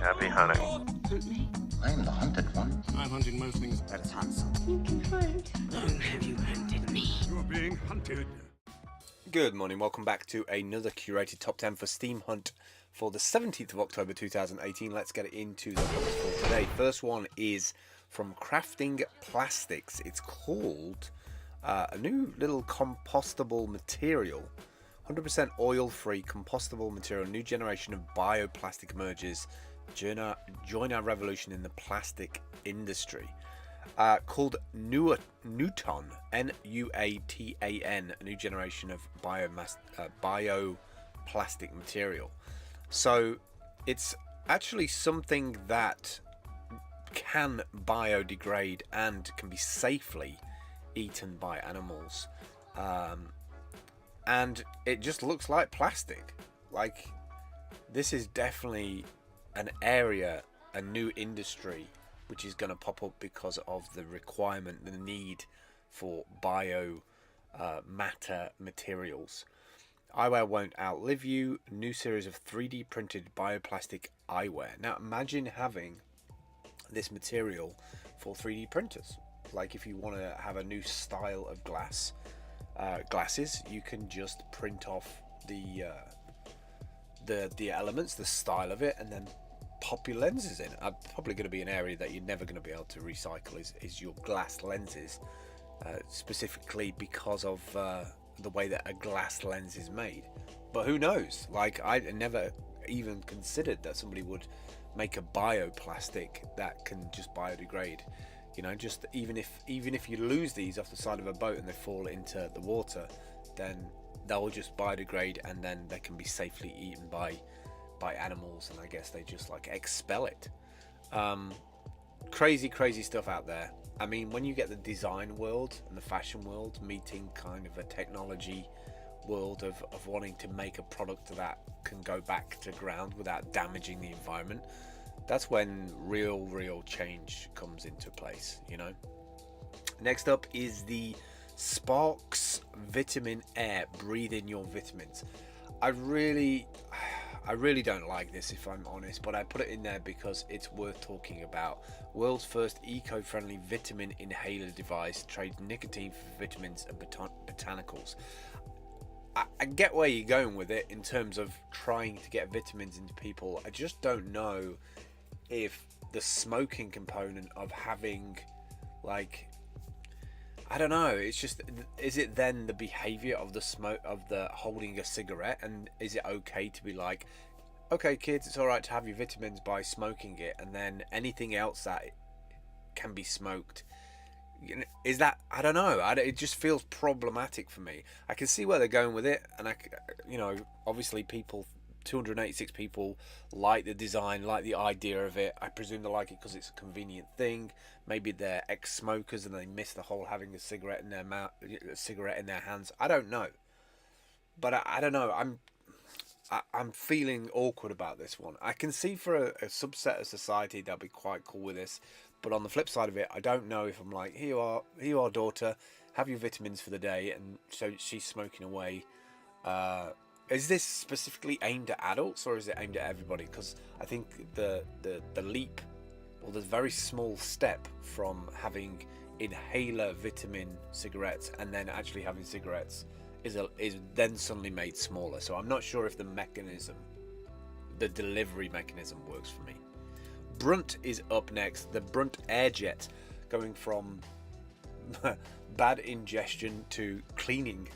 Happy hunting. Hunt me. I'm the hunted one. I'm hunting most things. Let's hunt something. You can hunt. Long have you hunted me? You're being hunted. Good morning, welcome back to another curated top 10 for Steam Hunt for the 17th of October 2018. Let's get into the hunters for today. First one is from Crafting Plastics. It's called a new little compostable material. 100% oil-free compostable material. New generation of bioplastic emerges. Join our revolution in the plastic industry. Called Nuatan, Nuatan, a new generation of bioplastic material. So it's actually something that can biodegrade and can be safely eaten by animals. And it just looks like plastic. Like, this is definitely an area, a new industry, which is going to pop up because of the requirement, the need for matter materials. Eyewear won't outlive you. New series of 3D printed bioplastic eyewear. Now imagine having this material for 3D printers. Like if you want to have a new style of glasses, you can just print off the elements, the style of it, and then pop your lenses in. Probably going to be an area that you're never going to be able to recycle is your glass lenses, specifically because of the way that a glass lens is made. But who knows? Like, I never even considered that somebody would make a bioplastic that can just biodegrade. You know, just even if you lose these off the side of a boat and they fall into the water, then they'll just biodegrade and then they can be safely eaten by animals, and I guess they just like expel it. Crazy stuff out there. I mean, when you get the design world and the fashion world meeting kind of a technology world of wanting to make a product that can go back to ground without damaging the environment, that's when real change comes into place, you know. Next up is the Sparks Vitamin Air. Breathe in your vitamins. I really don't like this, if I'm honest, but I put it in there because it's worth talking about. World's first eco-friendly vitamin inhaler device trades nicotine for vitamins and botanicals. I get where you're going with it in terms of trying to get vitamins into people. I just don't know if the smoking component of having, like, I don't know, it's just, is it then the behavior of the smoke, of the holding a cigarette, and is it okay to be like, okay kids, it's all right to have your vitamins by smoking it, and then anything else that can be smoked, you know, is that, I don't know, it just feels problematic for me. I can see where they're going with it, and you know, obviously 286 people like the design, like the idea of it. I presume they like it because it's a convenient thing. Maybe they're ex-smokers and they miss the whole having a cigarette in their mouth, a cigarette in their hands. I don't know, but I don't know. I'm feeling awkward about this one. I can see for a subset of society they'll be quite cool with this, but on the flip side of it, I don't know if I'm like, here you are, daughter, have your vitamins for the day, and so she's smoking away. Is this specifically aimed at adults, or is it aimed at everybody? Because I think the leap, or the very small step from having inhaler vitamin cigarettes and then actually having cigarettes is then suddenly made smaller. So I'm not sure if the delivery mechanism works for me. Brunt is up next. The Brunt Airjet, going from bad ingestion to cleaning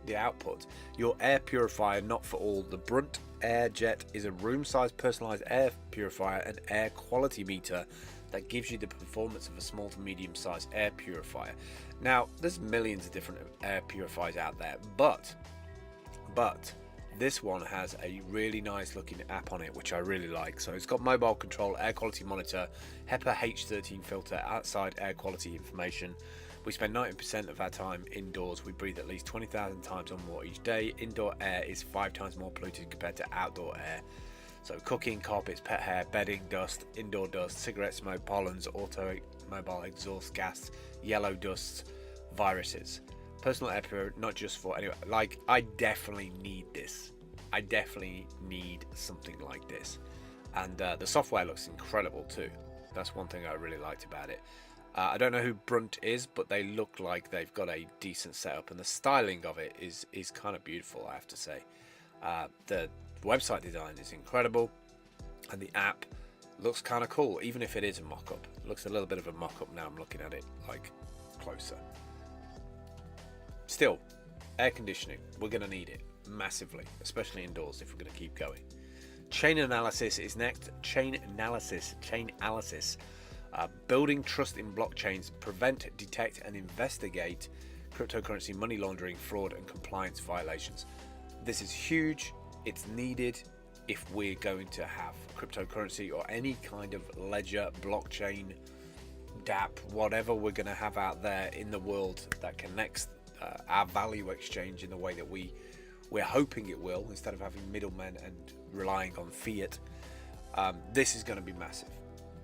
the output. Your air purifier, not for all. The Brunt Airjet is a room-sized personalized air purifier and air quality meter that gives you the performance of a small to medium-sized air purifier. Now, there's millions of different air purifiers out there, but this one has a really nice looking app on it, which I really like. So it's got mobile control, air quality monitor, HEPA H13 filter, outside air quality information. We spend 90% of our time indoors. We breathe at least 20,000 times or more each day. Indoor air is 5 times more polluted compared to outdoor air. So cooking, carpets, pet hair, bedding, dust, indoor dust, cigarette smoke, pollens, automobile exhaust gas, yellow dusts, viruses. Personal air purifier, not just for anyway. Like, I definitely need this. I definitely need something like this. And the software looks incredible too. That's one thing I really liked about it. I don't know who Brunt is, but they look like they've got a decent setup, and the styling of it is kind of beautiful, I have to say. The website design is incredible, and the app looks kind of cool, even if it is a mock-up. It looks a little bit of a mock-up now I'm looking at it like closer. Still, air conditioning, we're going to need it massively, especially indoors if we're going to keep going. Chain analysis is next. Chain analysis. Building trust in blockchains, prevent, detect, and investigate cryptocurrency money laundering, fraud, and compliance violations. This is huge. It's needed if we're going to have cryptocurrency or any kind of ledger, blockchain, DApp, whatever we're going to have out there in the world that connects our value exchange in the way that we're hoping it will, instead of having middlemen and relying on fiat. This is going to be massive.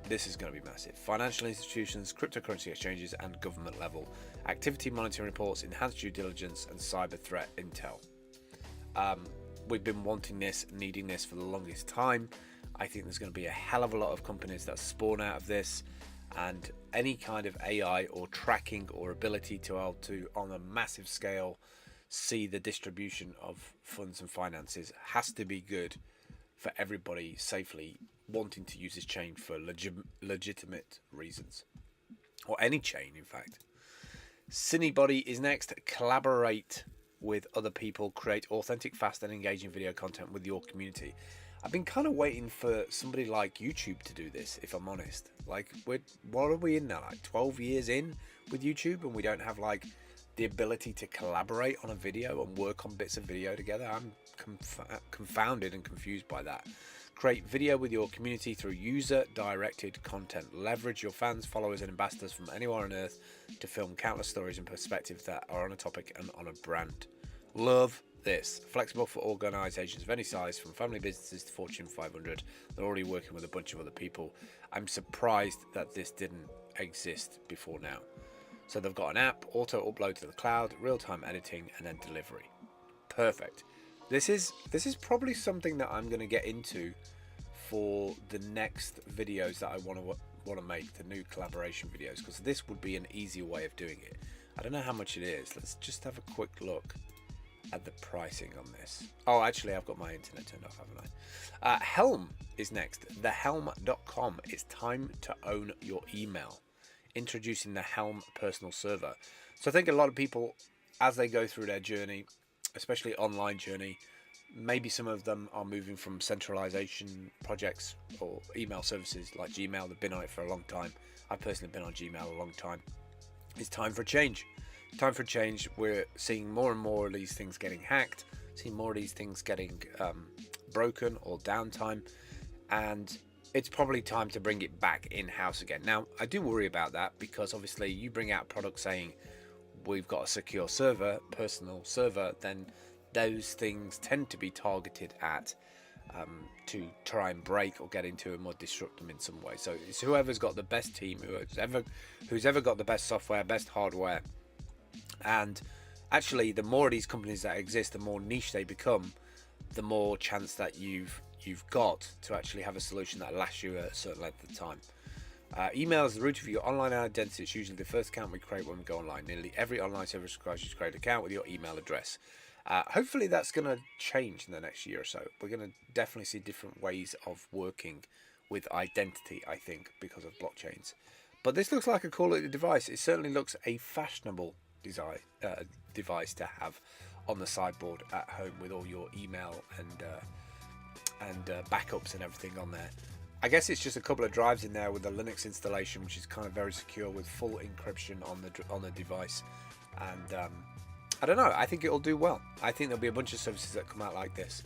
This is going to be massive. Financial institutions, cryptocurrency exchanges, and government level activity monitoring reports, enhanced due diligence, and cyber threat intel. We've been wanting this, needing this for the longest time. I think there's going to be a hell of a lot of companies that spawn out of this, and any kind of AI or tracking or ability to on a massive scale see the distribution of funds and finances has to be good for everybody safely wanting to use this chain for legitimate reasons, or any chain in fact. Cinebody is next. Collaborate with other people, create authentic, fast, and engaging video content with your community. I've been kind of waiting for somebody like YouTube to do this, if I'm honest. Like, what are we in now, like 12 years in with YouTube, and we don't have like the ability to collaborate on a video and work on bits of video together? I'm confounded and confused by that. Create video with your community through user-directed content. Leverage your fans, followers, and ambassadors from anywhere on earth to film countless stories and perspectives that are on a topic and on a brand. Love this. Flexible for organizations of any size, from family businesses to Fortune 500. They're already working with a bunch of other people. I'm surprised that this didn't exist before now. So they've got an app, auto upload to the cloud, real-time editing, and then delivery. Perfect. This is probably something that I'm going to get into for the next videos that I want to make, the new collaboration videos, because this would be an easier way of doing it. I don't know how much it is. Let's just have a quick look at the pricing on this. Oh, actually, I've got my internet turned off, haven't I? Helm is next. Thehelm.com. It's time to own your email. Introducing the Helm personal server. So I think a lot of people, as they go through their journey, especially online journey, maybe some of them are moving from centralization projects or email services like Gmail. They've been on it for a long time. I've personally been on Gmail a long time. It's time for a change. Time for a change. We're seeing more and more of these things getting hacked, seeing more of these things getting broken or downtime, and it's probably time to bring it back in-house again. Now, I do worry about that, because obviously you bring out products saying we've got a secure server, personal server, then those things tend to be targeted at to try and break or get into them or disrupt them in some way. So it's whoever's got the best team, who's ever got the best software, best hardware. And actually, the more of these companies that exist, the more niche they become, the more chance that you've got to actually have a solution that lasts you a certain length of time. Email is the root of your online identity. It's usually the first account we create when we go online. Nearly every online service requires you to create an account with your email address. Hopefully that's going to change in the next year or so. We're going to definitely see different ways of working with identity, I think, because of blockchains. But this looks like a cool little device. It certainly looks a fashionable device to have on the sideboard at home with all your email and backups and everything on there. I guess it's just a couple of drives in there with the Linux installation, which is kind of very secure with full encryption on the device. And I don't know. I think it'll do well. I think there'll be a bunch of services that come out like this.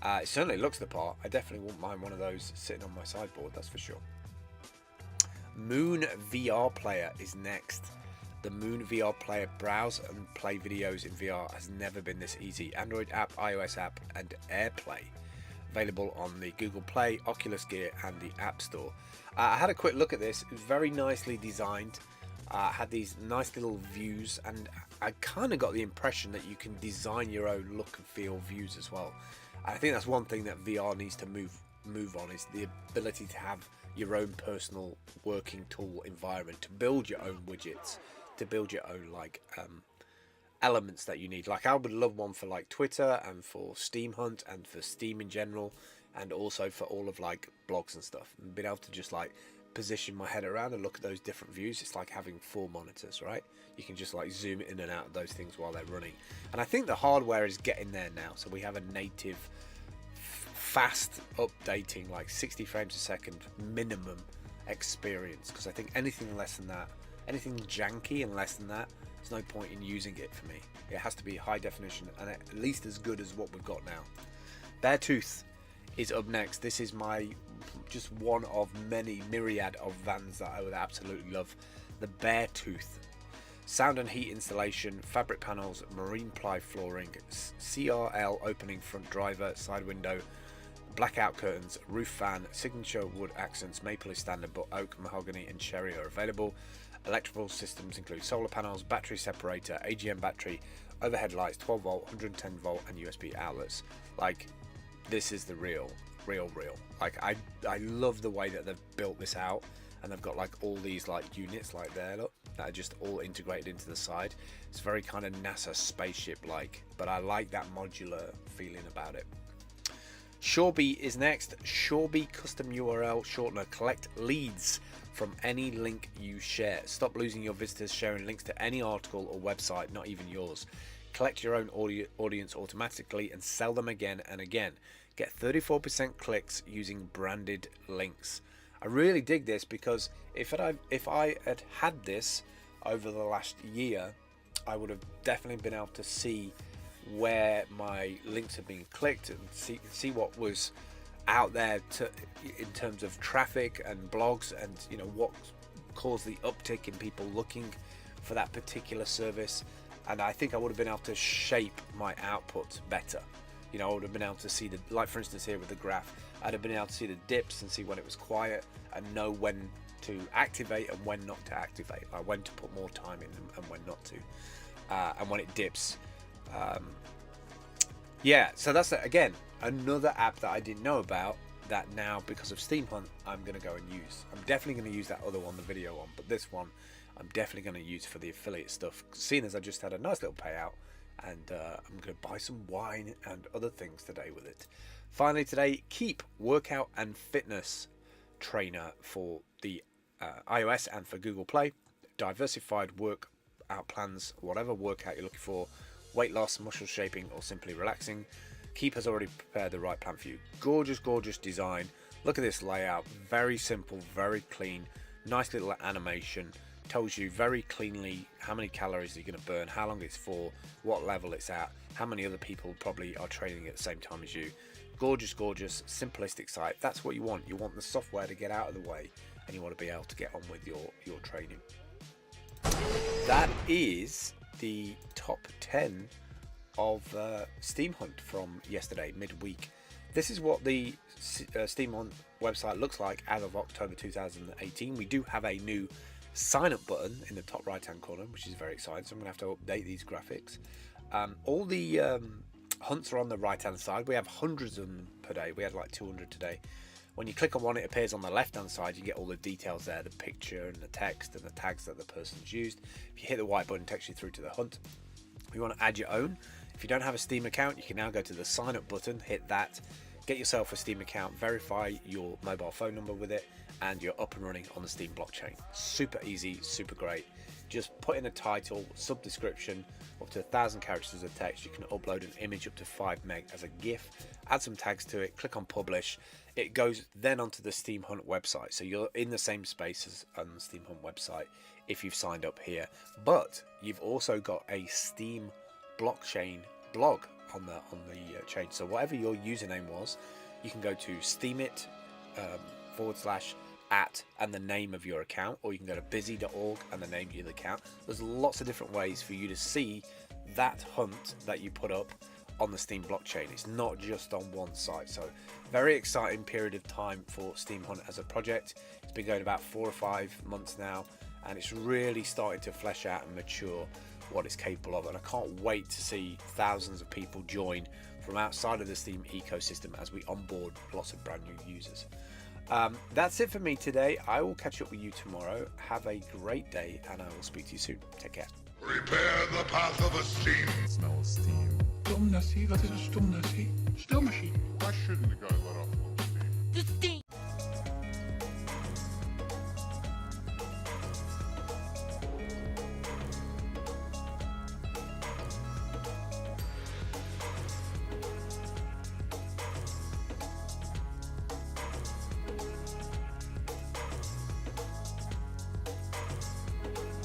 It certainly looks the part. I definitely wouldn't mind one of those sitting on my sideboard. That's for sure. Moon VR Player is next. The Moon VR Player, browse and play videos in VR, has never been this easy. Android app, iOS app, and AirPlay. Available on the Google Play, Oculus Gear, and the App Store. I had a quick look at this. It was very nicely designed. Had these nice little views, and I kind of got the impression that you can design your own look and feel views as well. I think that's one thing that VR needs to move move on is the ability to have your own personal working tool environment, to build your own widgets, to build your own like elements that you need. Like I would love one for like Twitter and for Steam Hunt and for Steam in general, and also for all of like blogs and stuff, and being able to just like position my head around and look at those different views. It's like having 4 monitors, right? You can just like zoom in and out of those things while they're running. And I think the hardware is getting there now, so we have a native fast updating, like 60 frames a second minimum experience, because I think anything less than that, anything janky and less than that, there's no point in using it for me. It has to be high definition and at least as good as what we've got now. Beartooth is up next. This is my just one of many myriad of vans that I would absolutely love. The Beartooth. Sound and heat installation, fabric panels, marine ply flooring, CRL opening front driver, side window, blackout curtains, roof fan, signature wood accents, maple is standard but oak, mahogany and cherry are available. Electrical systems include solar panels, battery separator, AGM battery, overhead lights, 12 volt, 110 volt and USB outlets. Like, this is the real. Like I love the way that they've built this out, and they've got like all these like units like there, look, that are just all integrated into the side. It's very kind of NASA spaceship like, but I like that modular feeling about it. Shoreby is next. Shoreby custom URL shortener. Collect leads from any link you share. Stop losing your visitors sharing links to any article or website, not even yours. Collect your own audience automatically and sell them again and again. Get 34% clicks using branded links. I really dig this, because if I had this over the last year, I would have definitely been able to see where my links have been clicked and see what was out there in terms of traffic and blogs, and you know what caused the uptick in people looking for that particular service. And I think I would have been able to shape my output better. You know, I would have been able to see the, like for instance here with the graph, I'd have been able to see the dips and see when it was quiet and know when to activate and when not to activate, like when to put more time in and when not to, and when it dips. Yeah, so that's again another app that I didn't know about, that now because of Steam Hunt I'm going to go and use. I'm definitely going to use that other one, the video one, but this one I'm definitely going to use for the affiliate stuff, seeing as I just had a nice little payout, and I'm going to buy some wine and other things today with it. Finally today, Keep workout and fitness trainer for the iOS and for Google Play. Diversified workout plans, whatever workout you're looking for, weight loss, muscle shaping or simply relaxing. Keep has already prepared the right plan for you. Gorgeous design. Look at this layout, very simple, very clean, nice little animation. Tells you very cleanly how many calories you're going to burn, how long it's for, what level it's at, how many other people probably are training at the same time as you. Gorgeous, simplistic site. That's what you want. You want the software to get out of the way, and you want to be able to get on with your training. That is the top 10 of Steam Hunt from yesterday, midweek. This is what the Steam Hunt website looks like as of October 2018. We do have a new sign up button in the top right hand corner, which is very exciting, so I'm gonna have to update these graphics. All the hunts are on the right hand side. We have hundreds of them per day. We had like 200 today. When you click on one, it appears on the left hand side. You get all the details there, the picture and the text and the tags that the person's used. If you hit the white button, it takes you through to the hunt. If you want to add your own, if you don't have a Steam account, you can now go to the sign up button, hit that, get yourself a Steam account, verify your mobile phone number with it, and you're up and running on the Steam blockchain. Super easy, super great. Just put in a title, sub description, up to 1,000 characters of text. You can upload an image up to 5 meg as a GIF, add some tags to it, click on publish. It goes then onto the Steam Hunt website. So you're in the same space as on the Steam Hunt website if you've signed up here. But you've also got a Steam blockchain blog on the chain. So whatever your username was, you can go to steemit /@ and the name of your account, or you can go to busy.org and the name of your account. There's lots of different ways for you to see that hunt that you put up on the Steam blockchain. It's not just on one site. So very exciting period of time for Steam Hunt as a project. It's been going about 4 or 5 months now, and it's really starting to flesh out and mature what it's capable of, and I can't wait to see thousands of people join from outside of the Steam ecosystem as we onboard lots of brand new users. That's it for me today. I will catch up with you tomorrow. Have a great day, and I will speak to you soon. Take care. Prepare the path of esteem. Smell of steam. Stomnassie, wat is een stomnassie? Stomachine. Why shouldn't a guy let off a little steam? The sting.